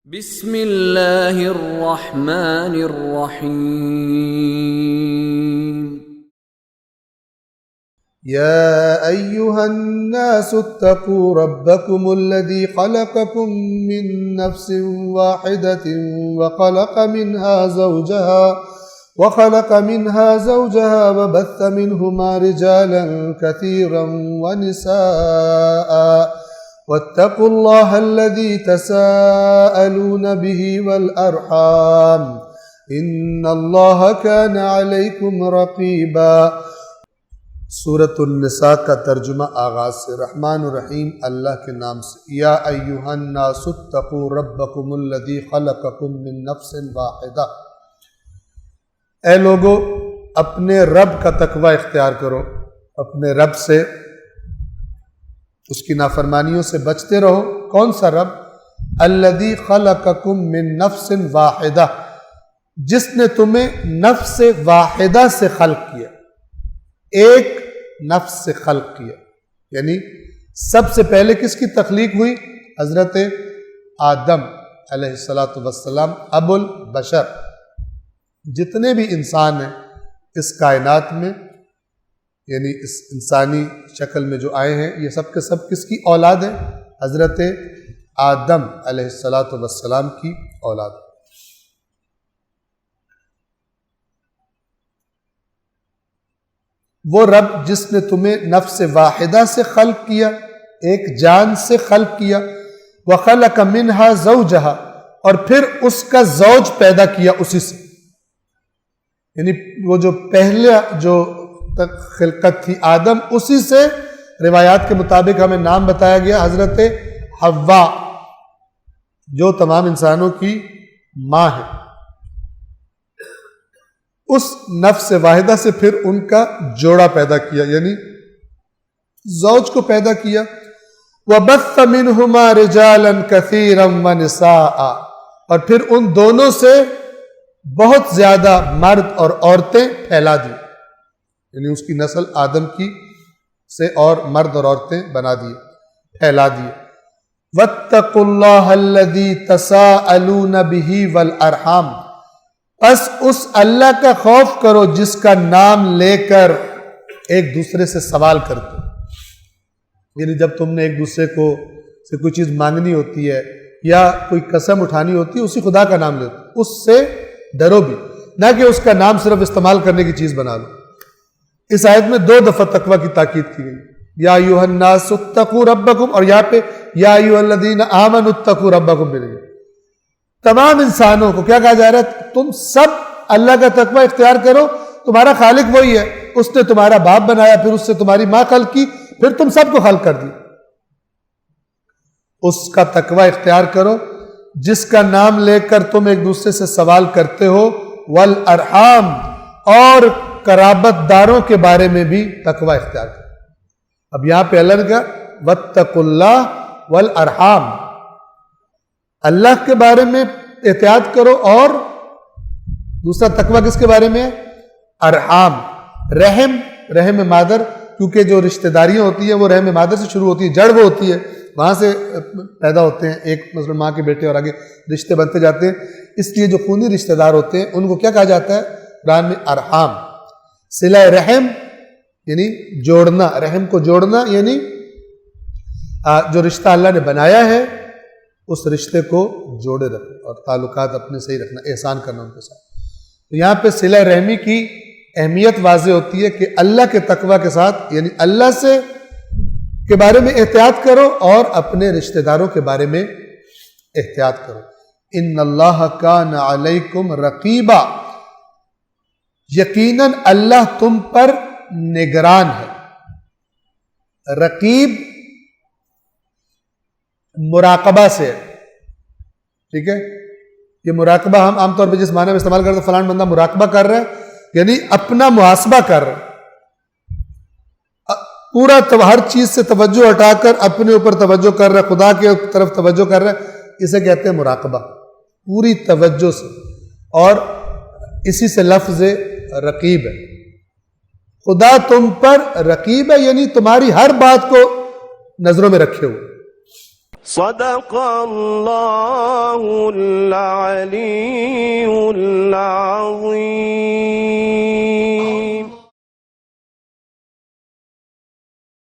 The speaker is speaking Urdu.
بسم اللہ الرحمن الرحیم يا أيها الناس اتقوا ربكم الذي خلقكم من نفس واحدة وخلق منها زوجها وبث منهما رجالا كثيرا ونساء واتقوا الله الذي تساءلون به والأرحام إن الله كان عليكم رقيبا۔ سورۃ النساء کا ترجمہ آغاز سے۔ رحمان الرحیم اللہ کے نام سے۔ یا ایہا الناس اتقوا ربکم الذی خلقکم من نفس واحدہ، اے لوگو اپنے رب کا تقوی اختیار کرو، اپنے رب سے، اس کی نافرمانیوں سے بچتے رہو۔ کون سا رب؟ الذی خلقکم من نفس واحدہ، جس نے تمہیں نفس واحدہ سے خلق کیا، ایک نفس سے خلق کیا، یعنی سب سے پہلے کس کی تخلیق ہوئی؟ حضرت آدم علیہ السلام، ابو البشر۔ جتنے بھی انسان ہیں اس کائنات میں، یعنی اس انسانی شکل میں جو آئے ہیں، یہ سب کے سب کس کی اولاد ہیں؟ حضرت آدم علیہ السلام کی اولاد۔ وہ رب جس نے تمہیں نفس واحدہ سے خلق کیا، ایک جان سے خلق کیا، وَخَلَقَ مِنْهَا زَوْجَهَا، اور پھر اس کا زوج پیدا کیا اسی سے، یعنی وہ جو پہلے جو خلقت تھی آدم، اسی سے روایات کے مطابق ہمیں نام بتایا گیا حضرت حوا، جو تمام انسانوں کی ماں ہے۔ اس نفس واحدہ سے پھر ان کا جوڑا پیدا کیا، یعنی زوج کو پیدا کیا۔ وَبَثَّ مِنْهُمَا رِجَالًا كَثِيرًا وَنِسَاءً، اور پھر ان دونوں سے بہت زیادہ مرد اور عورتیں پھیلا دی، یعنی اس کی نسل آدم کی سے اور مرد اور عورتیں بنا دی، پھیلا دی۔ وَاتَّقُوا اللَّهَ الَّذِي تَسَاءَلُونَ بِهِ وَالْأَرْحَامَ، پس اس اللہ کا خوف کرو جس کا نام لے کر ایک دوسرے سے سوال کرتے، یعنی جب تم نے ایک دوسرے کو سے کوئی چیز مانگنی ہوتی ہے یا کوئی قسم اٹھانی ہوتی ہے، اسی خدا کا نام لے، اس سے ڈرو بھی، نہ کہ اس کا نام صرف استعمال کرنے کی چیز بنا لو۔ اس آیت میں 2 دفعہ تقوی کی تاکید کی گئی، یا ایھا الناس اتقوا ربکم، اور یہاں پہ یا ایھا الذین آمنوا اتقوا ربکم ملے گا۔ تمام انسانوں کو کیا کہا جا رہا ہے؟ تم سب اللہ کا تقوی اختیار کرو، تمہارا خالق وہی ہے، اس نے تمہارا باپ بنایا، پھر اس سے تمہاری ماں خلق کی، پھر تم سب کو خلق کر دی۔ اس کا تقوی اختیار کرو جس کا نام لے کر تم ایک دوسرے سے سوال کرتے ہو، والارحام، اور قرابت داروں کے بارے میں بھی تقوی اختیار کرو۔ اب یہاں پہ اللہ نے کہا واتقوا اللہ والارحام، اللہ کے بارے میں احتیاط کرو، اور دوسرا تقوی کس کے بارے میں ہے؟ ارحام، رحم مادر، کیونکہ جو رشتہ داریاں ہوتی ہیں وہ رحم مادر سے شروع ہوتی ہیں، جڑ وہ ہوتی ہے، وہاں سے پیدا ہوتے ہیں، ایک مثلا ماں کے بیٹے اور آگے رشتے بنتے جاتے ہیں، اس لیے جو خونی رشتہ دار ہوتے ہیں ان کو کیا کہا جاتا ہے قرآن میں؟ ارحام۔ صلہ رحم یعنی جوڑنا، رحم کو جوڑنا، یعنی جو رشتہ اللہ نے بنایا ہے اس رشتے کو جوڑے رکھنا اور تعلقات اپنے صحیح رکھنا، احسان کرنا ان کے ساتھ۔ تو یہاں پہ صلہ رحمی کی اہمیت واضح ہوتی ہے کہ اللہ کے تقوی کے ساتھ، یعنی اللہ سے کے بارے میں احتیاط کرو اور اپنے رشتہ داروں کے بارے میں احتیاط کرو۔ ان اللہ کان علیکم رقیبا، یقیناً اللہ تم پر نگران ہے۔ رقیب مراقبہ سے ہے، ٹھیک ہے؟ یہ مراقبہ ہم عام طور پہ جس معنی میں استعمال کرتے ہیں، فلان بندہ مراقبہ کر رہا ہے، یعنی اپنا محاسبہ کر رہا ہے، پورا ہر چیز سے توجہ ہٹا کر اپنے اوپر توجہ کر رہا ہے، خدا کے طرف توجہ کر رہا ہے، اسے کہتے ہیں مراقبہ، پوری توجہ سے، اور اسی سے لفظ رقیب ہے۔ خدا تم پر رقیب ہے، یعنی تمہاری ہر بات کو نظروں میں رکھے ہوئے۔ صدق اللہ العلي العظيم.